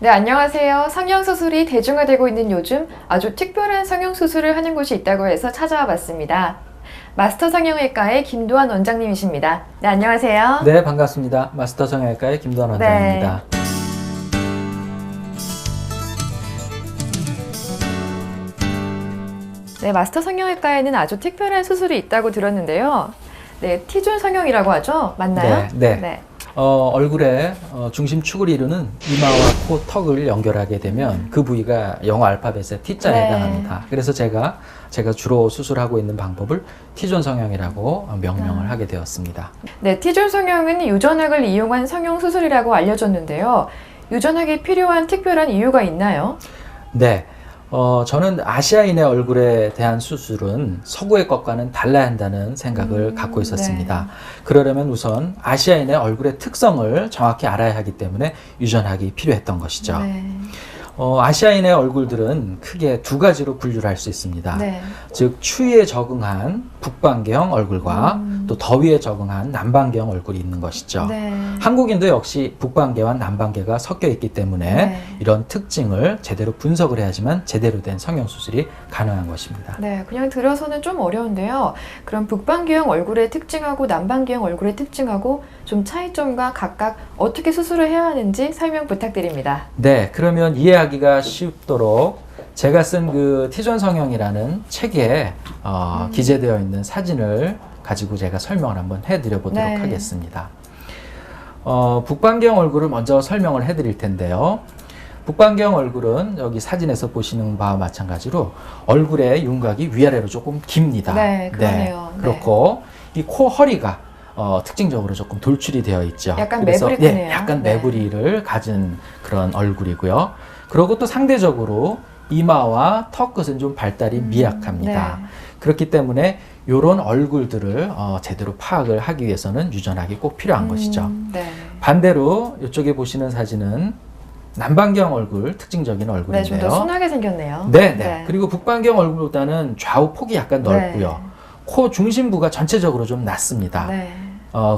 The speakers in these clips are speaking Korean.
네, 안녕하세요. 성형수술이 대중화되고 있는 요즘 아주 특별한 성형수술을 하는 곳이 있다고 해서 찾아와 봤습니다. 마스터 성형외과의 김도환 원장님이십니다. 네, 안녕하세요. 네, 반갑습니다. 마스터 성형외과의 김도환 원장입니다. 네, 마스터 성형외과에는 아주 특별한 수술이 있다고 들었는데요. 네, T존 성형이라고 하죠? 맞나요? 네. 얼굴의 중심축을 이루는 이마와 코, 턱을 연결하게 되면 그 부위가 영어 알파벳의 T자에 네. 해당합니다. 그래서 제가 주로 수술하고 있는 방법을 T존 성형이라고 명명을 하게 되었습니다. 네, T존 성형은 유전학을 이용한 성형수술이라고 알려졌는데요. 유전학이 필요한 특별한 이유가 있나요? 네. 저는 아시아인의 얼굴에 대한 수술은 서구의 것과는 달라야 한다는 생각을 갖고 있었습니다. 네. 그러려면 우선 아시아인의 얼굴의 특성을 정확히 알아야 하기 때문에 유전학이 필요했던 것이죠. 네. 아시아인의 얼굴들은 크게 두 가지로 분류를 할 수 있습니다. 네. 즉 추위에 적응한 북방계형 얼굴과 또 더위에 적응한 남방계형 얼굴이 있는 것이죠. 네. 한국인도 역시 북방계와 남방계가 섞여 있기 때문에 네. 이런 특징을 제대로 분석을 해야지만 제대로 된 성형수술이 가능한 것입니다. 네, 그냥 들어서는 좀 어려운데요. 그럼 북방계형 얼굴의 특징하고 남방계형 얼굴의 특징하고 좀 차이점과 각각 어떻게 수술을 해야 하는지 설명 부탁드립니다. 네, 그러면 이해하기가 쉽도록 제가 쓴 그 T존 성형이라는 책에 기재되어 있는 사진을 가지고 제가 설명을 한번 해드려 보도록 네. 하겠습니다. 북방계형 얼굴을 먼저 설명을 해드릴 텐데요. 북방계형 얼굴은 여기 사진에서 보시는 바와 마찬가지로 얼굴의 윤곽이 위아래로 조금 깁니다. 네, 그러네요. 네. 그렇고 이 코 허리가 특징적으로 조금 돌출이 되어 있죠. 약간 그래서, 매부리네요. 약간 네. 매부리를 가진 그런 얼굴이고요. 그리고 또 상대적으로 이마와 턱 끝은 좀 발달이 미약합니다. 네. 그렇기 때문에 이런 얼굴들을 제대로 파악을 하기 위해서는 유전학이 꼭 필요한 것이죠. 네. 반대로 이쪽에 보시는 사진은 남방경 얼굴, 특징적인 네, 얼굴인데요. 좀 더 순하게 생겼네요. 네. 그리고 북방경 얼굴보다는 좌우 폭이 약간 넓고요. 코 중심부가 전체적으로 좀 낮습니다. 네.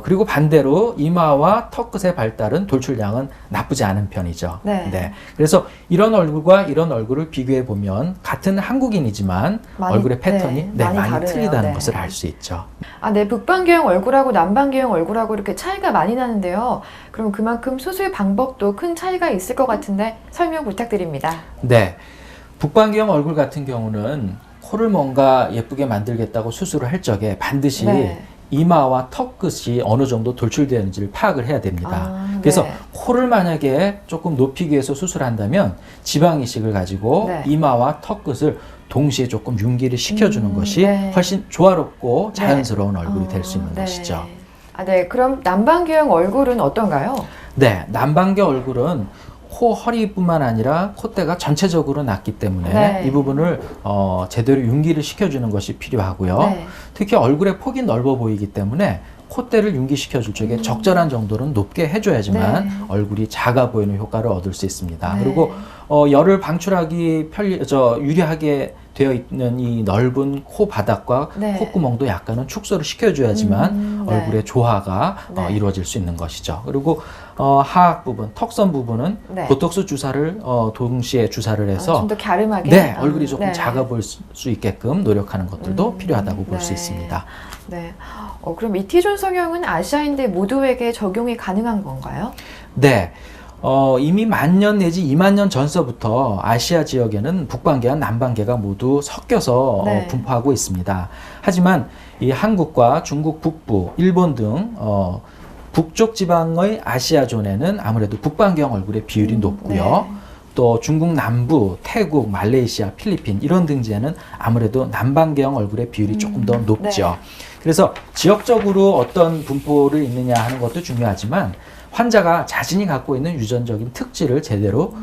그리고 반대로 이마와 턱 끝의 발달은 돌출량은 나쁘지 않은 편이죠. 네. 그래서 이런 얼굴과 이런 얼굴을 비교해 보면 같은 한국인이지만 많이, 얼굴의 패턴이 많이 많이 다르네요. 틀리다는 네. 것을 알 수 있죠. 아, 네, 북방계형 얼굴하고 남방계형 얼굴하고 이렇게 차이가 많이 나는데요. 그럼 그만큼 수술 방법도 큰 차이가 있을 것 같은데 설명 부탁드립니다. 네. 북방경 얼굴 같은 경우는 코를 뭔가 예쁘게 만들겠다고 수술을 할 적에 반드시 네. 이마와 턱 끝이 어느 정도 돌출되는지를 파악을 해야 됩니다. 그래서 네. 코를 만약에 조금 높이기 위해서 수술한다면 지방 이식을 가지고 네. 이마와 턱 끝을 동시에 조금 융기를 시켜주는 것이 네. 훨씬 조화롭고 자연스러운 얼굴이 될 수 있는 네. 것이죠. 아, 네, 그럼 남방계형 얼굴은 어떤가요? 네, 남방계 얼굴은 코 허리뿐만 아니라 콧대가 전체적으로 낮기 때문에 네. 이 부분을 제대로 융기를 시켜주는 것이 필요하고요. 네. 특히 얼굴의 폭이 넓어 보이기 때문에 콧대를 융기시켜줄 적에 적절한 정도는 높게 해줘야지만 네. 얼굴이 작아 보이는 효과를 얻을 수 있습니다. 네. 그리고 열을 방출하기 유리하게 되어 있는 이 넓은 코 바닥과 네. 콧구멍도 약간은 축소를 시켜줘야지만 네. 얼굴의 조화가 네. 이루어질 수 있는 것이죠. 그리고 하악 부분, 턱선 부분은 네. 보톡스 주사를 동시에 주사를 해서 좀 더 갸름하게? 네, 얼굴이 조금 네. 작아 보일 수 있게끔 노력하는 것들도 필요하다고 볼 수 네. 있습니다. 네. 그럼 이 T존 성형은 아시아인들 모두에게 적용이 가능한 건가요? 네. 이미 10,000년 내지 20,000년 전서부터 아시아 지역에는 북방계와 남방계가 모두 섞여서 네. 분포하고 있습니다. 하지만 이 한국과 중국 북부, 일본 등 북쪽 지방의 아시아존에는 아무래도 북방계형 얼굴의 비율이 높고요. 네. 또 중국 남부, 태국, 말레이시아, 필리핀 이런 등지에는 아무래도 남방계형 얼굴의 비율이 조금 더 높죠. 네. 그래서 지역적으로 어떤 분포를 있느냐 하는 것도 중요하지만 환자가 자신이 갖고 있는 유전적인 특질을 제대로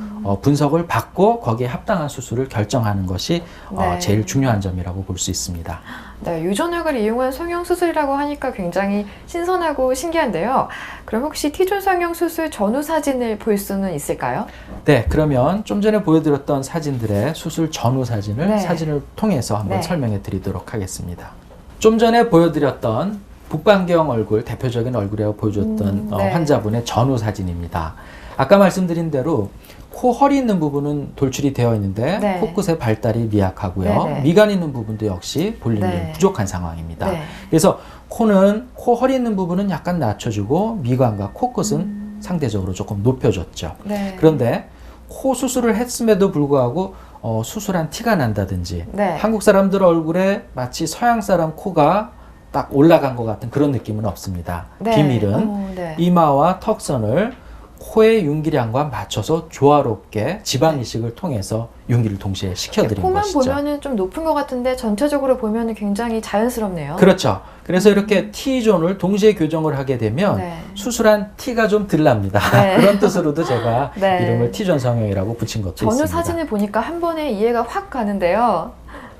분석을 받고 거기에 합당한 수술을 결정하는 것이 네. 제일 중요한 점이라고 볼 수 있습니다. 네, 유전학을 이용한 성형수술이라고 하니까 굉장히 신선하고 신기한데요. 그럼 혹시 T존 성형수술 전후 사진을 볼 수는 있을까요? 네, 그러면 좀 전에 보여드렸던 사진들의 수술 전후 사진을 네. 사진을 통해서 한번 네. 설명해 드리도록 하겠습니다. 좀 전에 보여드렸던 북방계형 얼굴, 대표적인 얼굴이라고 보여줬던 네. 환자분의 전후 사진입니다. 아까 말씀드린 대로 코 허리 있는 부분은 돌출이 되어 있는데 네. 코끝의 발달이 미약하고요. 네, 네. 미간 있는 부분도 역시 볼륨이 네. 부족한 상황입니다. 네. 그래서 코는 코 허리 있는 부분은 약간 낮춰주고 미간과 코끝은 상대적으로 조금 높여줬죠. 네. 그런데 코 수술을 했음에도 불구하고 수술한 티가 난다든지 네. 한국 사람들 얼굴에 마치 서양 사람 코가 딱 올라간 것 같은 그런 느낌은 없습니다. 네. 비밀은 네. 이마와 턱선을 코의 윤기량과 맞춰서 조화롭게 지방 이식을 통해서 윤기를 동시에 시켜드린 코만 것이죠. 보면은 좀 높은 것 같은데 전체적으로 보면은 굉장히 자연스럽네요. 그렇죠. 그래서 이렇게 T존을 동시에 교정을 하게 되면 네. 수술한 T가 좀 덜 납니다. 네. 그런 뜻으로도 제가 네. 이름을 T존 성형이라고 붙인 것도 전후 있습니다. 사진을 보니까 한 번에 이해가 확 가는데요.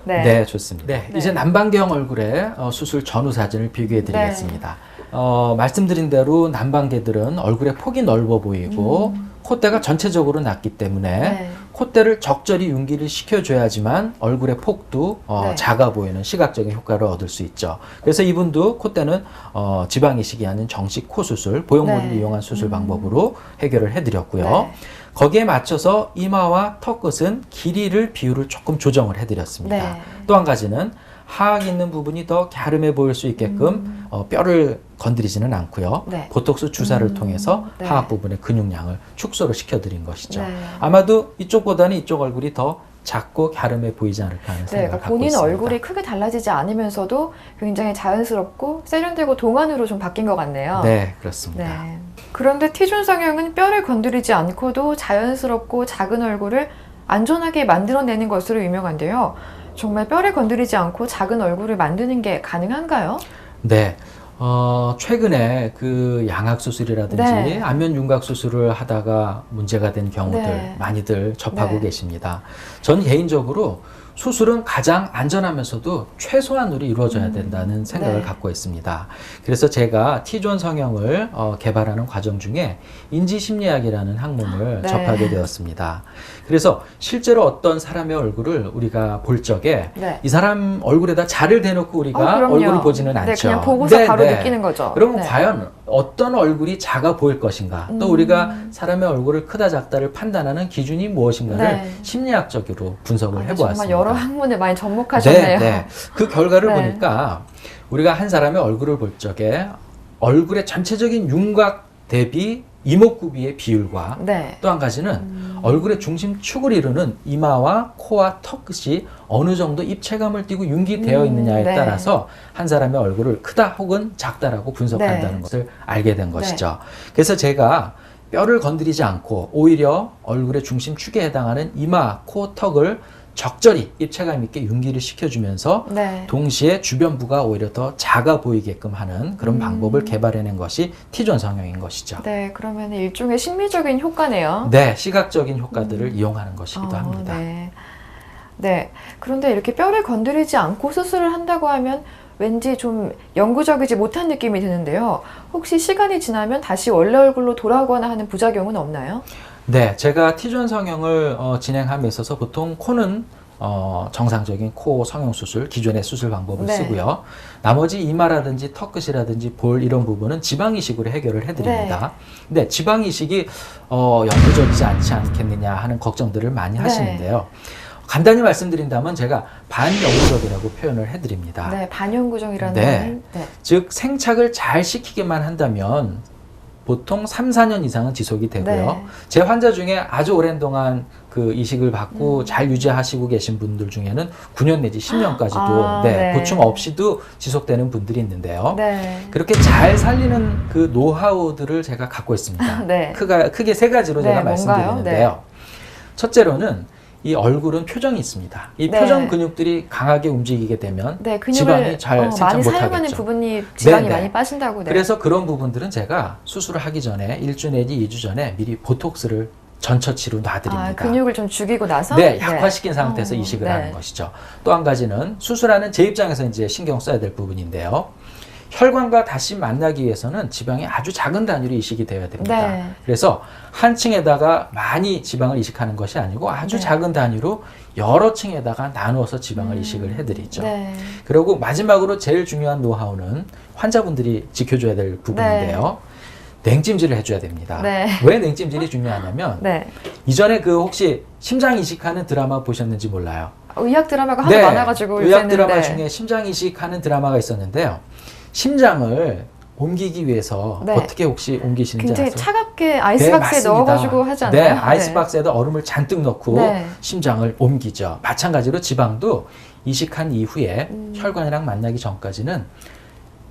네. 네, 좋습니다. 네, 네. 이제 남방경 얼굴의 수술 전후 사진을 비교해 드리겠습니다. 말씀드린 대로 남방계들은 얼굴의 폭이 넓어 보이고 콧대가 전체적으로 낮기 때문에 네. 콧대를 적절히 윤기를 시켜줘야지만 얼굴의 폭도 네. 작아 보이는 시각적인 효과를 얻을 수 있죠. 그래서 이분도 콧대는 지방 이식이 아닌 정식 코 수술, 보형물을 네. 이용한 수술 방법으로 해결을 해드렸고요. 네. 거기에 맞춰서 이마와 턱끝은 길이를 비율을 조금 조정을 해드렸습니다. 네. 또 한 가지는 하악 있는 부분이 더 갸름해 보일 수 있게끔 뼈를 건드리지는 않고요. 네. 보톡스 주사를 통해서 네. 하악 부분의 근육량을 축소를 시켜드린 것이죠. 네. 아마도 이쪽보다는 이쪽 얼굴이 더 작고 갸름해 보이지 않을까 하는 네, 생각을 그러니까 갖고 본인 있습니다. 얼굴이 크게 달라지지 않으면서도 굉장히 자연스럽고 세련되고 동안으로 좀 바뀐 것 같네요. 네, 그렇습니다. 네. 그런데 T존 성형은 뼈를 건드리지 않고도 자연스럽고 작은 얼굴을 안전하게 만들어내는 것으로 유명한데요. 정말 뼈를 건드리지 않고 작은 얼굴을 만드는 게 가능한가요? 네. 최근에 그 양악 수술이라든지 네. 안면 윤곽 수술을 하다가 문제가 된 경우들 네. 많이들 접하고 네. 계십니다. 전 개인적으로 수술은 가장 안전하면서도 최소한으로 이루어져야 된다는 생각을 네. 갖고 있습니다. 그래서 제가 T존 성형을 개발하는 과정 중에 인지심리학이라는 학문을 네. 접하게 되었습니다. 그래서 실제로 어떤 사람의 얼굴을 우리가 볼 적에 네. 이 사람 얼굴에다 자를 대놓고 우리가 그럼요. 얼굴을 보지는 않죠. 네, 그냥 보고서 바로 느끼는 거죠. 그러면 네. 과연 어떤 얼굴이 작아 보일 것인가? 또 우리가 사람의 얼굴을 크다 작다를 판단하는 기준이 무엇인가를 네. 심리학적으로 분석을 정말 해보았습니다. 여러 학문에 많이 접목하셨네요. 네. 그 결과를 네. 보니까 우리가 한 사람의 얼굴을 볼 적에 얼굴의 전체적인 윤곽 대비 이목구비의 비율과 네. 또 한 가지는 얼굴의 중심축을 이루는 이마와 코와 턱끝이 어느 정도 입체감을 띠고 윤기되어 있느냐에 네. 따라서 한 사람의 얼굴을 크다 혹은 작다라고 분석한다는 네. 것을 알게 된 것이죠. 그래서 제가 뼈를 건드리지 않고 오히려 얼굴의 중심축에 해당하는 이마, 코, 턱을 적절히 입체감 있게 윤기를 시켜주면서 네. 동시에 주변부가 오히려 더 작아 보이게끔 하는 그런 방법을 개발해낸 것이 T존 성형인 것이죠. 네, 그러면 일종의 심리적인 효과네요. 네, 시각적인 효과들을 이용하는 것이기도 합니다. 네. 네. 그런데 이렇게 뼈를 건드리지 않고 수술을 한다고 하면 왠지 좀 영구적이지 못한 느낌이 드는데요. 혹시 시간이 지나면 다시 원래 얼굴로 돌아오거나 하는 부작용은 없나요? 네, 제가 T존 성형을 진행함에 있어서 보통 코는 정상적인 코 성형 수술, 기존의 수술 방법을 네. 쓰고요. 나머지 이마라든지 턱끝이라든지 볼 이런 부분은 지방 이식으로 해결을 해드립니다. 근데 지방 이식이 영구적이지 않지 않겠느냐 하는 걱정들을 많이 하시는데요. 간단히 말씀드린다면 제가 반영구적이라고 표현을 해드립니다. 네, 반영구정이라는 네. 거는 즉 생착을 잘 시키기만 한다면 보통 3, 4년 이상은 지속이 되고요. 네. 제 환자 중에 아주 오랜 동안 그 이식을 받고 잘 유지하시고 계신 분들 중에는 9년 내지 10년까지도 네. 보충 없이도 지속되는 분들이 있는데요. 네. 그렇게 잘 살리는 그 노하우들을 제가 갖고 있습니다. 네. 크게 세 가지로 네, 제가 뭔가요? 말씀드리는데요. 첫째로는 이 얼굴은 표정이 있습니다. 이 네. 표정 근육들이 강하게 움직이게 되면 네, 근육을 지방이 잘 생착 많이 사용하는 못하겠죠. 부분이 지방이 네, 네. 많이 빠진다고. 네. 그래서 그런 부분들은 제가 수술을 하기 전에 1주 내지 2주 전에 미리 보톡스를 전처치로 놔드립니다. 근육을 좀 죽이고 나서 네, 약화시킨 상태에서 어, 이식을 네. 하는 것이죠. 또 한 가지는 수술하는 제 입장에서 이제 신경 써야 될 부분인데요. 혈관과 다시 만나기 위해서는 지방이 아주 작은 단위로 이식이 되어야 됩니다. 네. 그래서 한 층에다가 많이 지방을 이식하는 것이 아니고 아주 네. 작은 단위로 여러 층에다가 나누어서 지방을 이식을 해드리죠. 네. 그리고 마지막으로 제일 중요한 노하우는 환자분들이 지켜줘야 될 부분인데요. 냉찜질을 해줘야 됩니다. 네. 왜 냉찜질이 중요하냐면 네. 이전에 그 혹시 심장 이식하는 드라마 보셨는지 몰라요. 의학 드라마가 하도 많아가지고 의학 요새는, 드라마 네. 중에 심장 이식하는 드라마가 있었는데요. 심장을 옮기기 위해서 네. 어떻게 혹시 옮기시는지 굉장히 아세요? 차갑게 아이스박스에 맞습니다. 넣어가지고 하지 않나요? 네, 아이스박스에다 얼음을 잔뜩 넣고 네. 심장을 옮기죠. 마찬가지로 지방도 이식한 이후에 혈관이랑 만나기 전까지는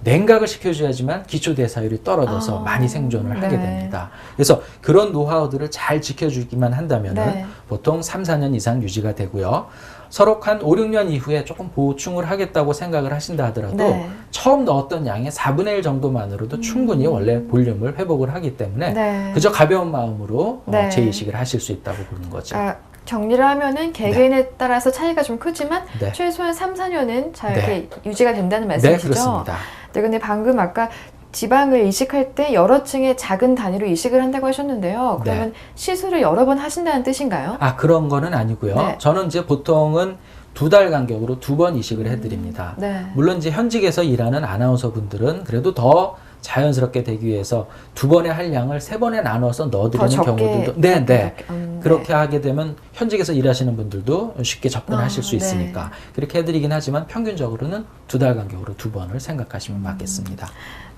냉각을 시켜줘야지만 기초대사율이 떨어져서 많이 생존을 하게 네. 됩니다. 그래서 그런 노하우들을 잘 지켜주기만 한다면은 네. 보통 3, 4년 이상 유지가 되고요. 서로 한 5, 6년 이후에 조금 보충을 하겠다고 생각을 하신다 하더라도 네. 처음 넣었던 양의 4분의 1 정도만으로도 충분히 원래 볼륨을 회복을 하기 때문에 네. 그저 가벼운 마음으로 네. 재이식을 하실 수 있다고 보는 거죠. 아, 정리를 하면은 개개인에 따라서 차이가 좀 크지만 네. 최소한 3, 4년은 잘 네. 이렇게 유지가 된다는 네, 말씀이시죠? 그렇습니다. 네, 근데 방금 아까 지방을 이식할 때 여러 층의 작은 단위로 이식을 한다고 하셨는데요. 그러면 시술을 여러 번 하신다는 뜻인가요? 아, 그런 거는 아니고요. 네. 저는 이제 보통은 2달 간격으로 2번 이식을 해드립니다. 네. 물론 이제 현직에서 일하는 아나운서 분들은 그래도 더 자연스럽게 되기 위해서 2번의 할 양을 3번에 나눠서 넣어드리는 더 적게, 경우들도 네. 네. 그렇게 하게 되면 현직에서 일하시는 분들도 쉽게 접근하실 수 네. 있으니까 그렇게 해드리긴 하지만 평균적으로는 2달 간격으로 2번을 생각하시면 맞겠습니다.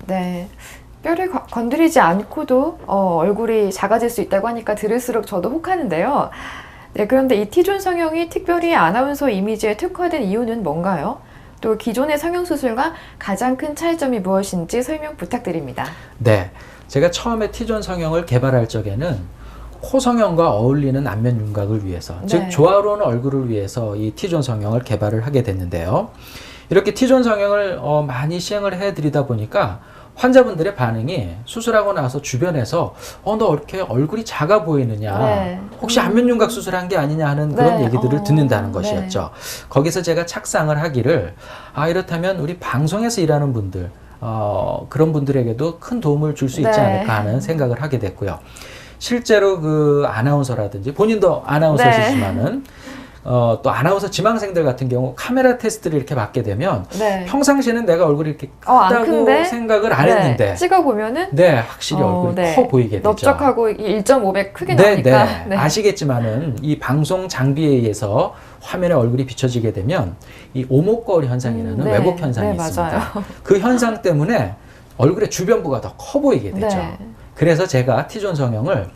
네. 뼈를 건드리지 않고도 얼굴이 작아질 수 있다고 하니까 들을수록 저도 혹하는데요. 네, 그런데 이 T존 성형이 특별히 아나운서 이미지에 특화된 이유는 뭔가요? 또 기존의 성형수술과 가장 큰 차이점이 무엇인지 설명 부탁드립니다. 네, 제가 처음에 T존 성형을 개발할 적에는 코 성형과 어울리는 안면 윤곽을 위해서, 네. 즉 조화로운 얼굴을 위해서 이 T존 성형을 개발을 하게 됐는데요. 이렇게 T존 성형을 많이 시행을 해드리다 보니까 환자분들의 반응이 수술하고 나서 주변에서 너 이렇게 얼굴이 작아 보이느냐, 네. 혹시 안면 윤곽 수술한 게 아니냐 하는 그런 네. 얘기들을 듣는다는 네. 것이었죠. 거기서 제가 착상을 하기를 이렇다면 우리 방송에서 일하는 분들, 그런 분들에게도 큰 도움을 줄 수 있지 네. 않을까 하는 생각을 하게 됐고요. 실제로 그 아나운서라든지 본인도 아나운서시지만은 또 아나운서 지망생들 같은 경우 카메라 테스트를 이렇게 받게 되면 네. 평상시에는 내가 얼굴이 이렇게 안 크다고 큰데? 생각을 안 네. 했는데 찍어보면은 네, 확실히 얼굴이 네. 커 보이게 되죠. 넓적하고 1.5배 크게 네, 나오니까. 네. 네. 아시겠지만은 이 방송 장비에 의해서 화면에 얼굴이 비춰지게 되면 이 오목거울 현상이라는 네. 왜곡 현상이 네, 있습니다. 맞아요. 그 현상 때문에 얼굴의 주변부가 더 커 보이게 되죠. 네. 그래서 제가 T존 성형을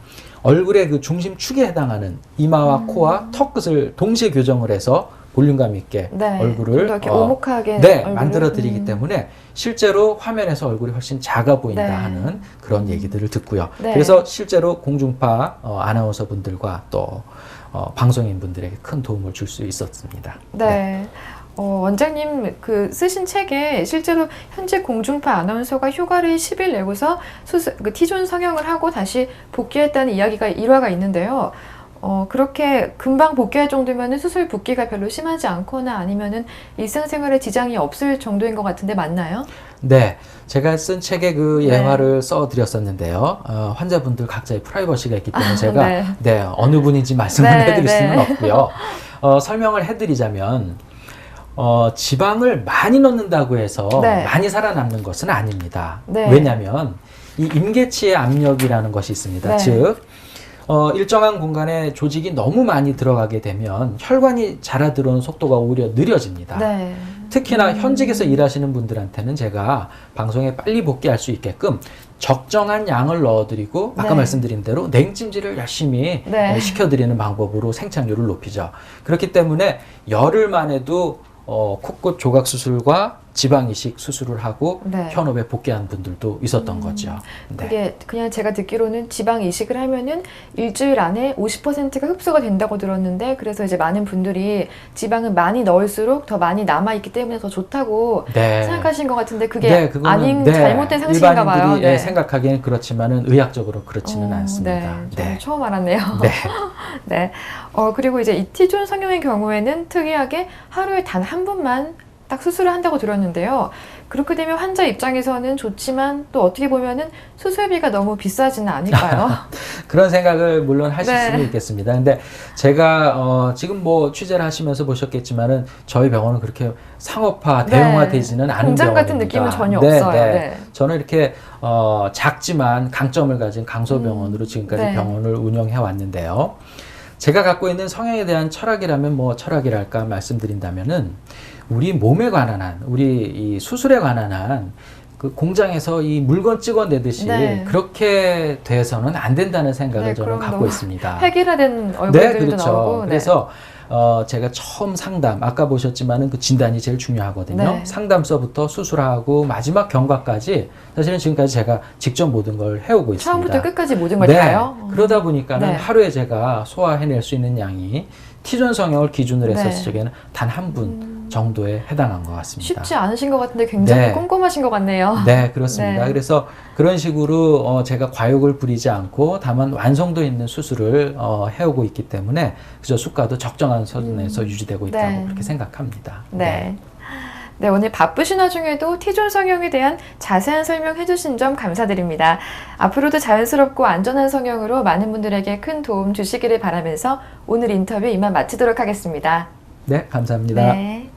얼굴의 그 중심축에 해당하는 이마와 코와 턱 끝을 동시에 교정을 해서 볼륨감 있게 네. 얼굴을 좀 더 이렇게 오목하게 네, 얼굴을. 만들어 드리기 때문에 실제로 화면에서 얼굴이 훨씬 작아 보인다 네. 하는 그런 얘기들을 듣고요. 네. 그래서 실제로 공중파 아나운서 분들과 또 방송인 분들에게 큰 도움을 줄 수 있었습니다. 네. 원장님 그 쓰신 책에 실제로 현재 공중파 아나운서가 휴가를 10일 내고서 그 T존 성형을 하고 다시 복귀했다는 이야기가 일화가 있는데요. 그렇게 금방 복귀할 정도면 수술 붓기가 별로 심하지 않거나 아니면은 일상생활에 지장이 없을 정도인 것 같은데 맞나요? 네, 제가 쓴 책에 그 예화를 써드렸었는데요. 환자분들 각자의 프라이버시가 있기 때문에 제가 네. 어느 분인지 말씀을 네, 해드릴 네. 수는 없고요. 설명을 해드리자면 지방을 많이 넣는다고 해서 네. 많이 살아남는 것은 아닙니다. 네. 왜냐하면 이 임계치의 압력이라는 것이 있습니다. 네. 즉 일정한 공간에 조직이 너무 많이 들어가게 되면 혈관이 자라 들어오는 속도가 오히려 느려집니다. 네. 특히나 현직에서 일하시는 분들한테는 제가 방송에 빨리 복귀할 수 있게끔 적정한 양을 넣어드리고 아까 네. 말씀드린 대로 냉찜질을 열심히 네. 시켜드리는 방법으로 생착률을 높이죠. 그렇기 때문에 열흘만 해도 콧꽃 조각 수술과 지방 이식 수술을 하고 네. 현업에 복귀한 분들도 있었던 거죠. 네. 그게 그냥 제가 듣기로는 지방 이식을 하면은 일주일 안에 50%가 흡수가 된다고 들었는데 그래서 이제 많은 분들이 지방은 많이 넣을수록 더 많이 남아있기 때문에 더 좋다고 네. 생각하신 것 같은데 그게 네, 그거는, 아닌 잘못된 상식인가 봐요. 일반인들이 네. 생각하기에는 그렇지만은 의학적으로 그렇지는 않습니다. 네, 저는 네. 처음 알았네요. 네. 네. 그리고 이제 이 T존 성형의 경우에는 특이하게 하루에 단 한 번만 딱 수술을 한다고 들었는데요. 그렇게 되면 환자 입장에서는 좋지만 또 어떻게 보면은 수술비가 너무 비싸지는 않을까요? 그런 생각을 물론 하실 네. 수는 있겠습니다. 근데 제가 지금 뭐 취재를 하시면서 보셨겠지만은 저희 병원은 그렇게 상업화, 네. 대형화되지는 않은 공장 같은 병원입니다. 느낌은 전혀 네, 없어요. 네. 네. 저는 이렇게 작지만 강점을 가진 강소병원으로 지금까지 네. 병원을 운영해 왔는데요. 제가 갖고 있는 성형에 대한 철학이라면 뭐 철학이랄까 말씀드린다면은 우리 몸에 관한 한, 우리 이 수술에 관한 한 그 공장에서 이 물건 찍어내듯이 네. 그렇게 돼서는 안 된다는 생각을 네, 저는 그럼 갖고 너무 있습니다. 획일화된 얼굴들도 네, 그렇죠. 나오고. 네. 그래서 제가 처음 상담, 아까 보셨지만은 그 진단이 제일 중요하거든요. 네. 상담서부터 수술하고 마지막 경과까지 사실은 지금까지 제가 직접 모든 걸 해오고 있습니다. 처음부터 끝까지 모든 걸 네. 다요? 그러다 보니까는 네. 하루에 제가 소화해낼 수 있는 양이 T존 성형을 기준으로 네. 했었을 적에는 단 한 분 정도에 해당한 것 같습니다. 쉽지 않으신 것 같은데 굉장히 네. 꼼꼼하신 것 같네요. 네, 그렇습니다. 네. 그래서 그런 식으로 제가 과욕을 부리지 않고 다만 완성도 있는 수술을 해오고 있기 때문에 그저 수가도 적정한 선에서 유지되고 있다고 네. 그렇게 생각합니다. 네. 네, 오늘 바쁘신 와중에도 T존 성형에 대한 자세한 설명해 주신 점 감사드립니다. 앞으로도 자연스럽고 안전한 성형으로 많은 분들에게 큰 도움 주시기를 바라면서 오늘 인터뷰 이만 마치도록 하겠습니다. 네, 감사합니다. 네.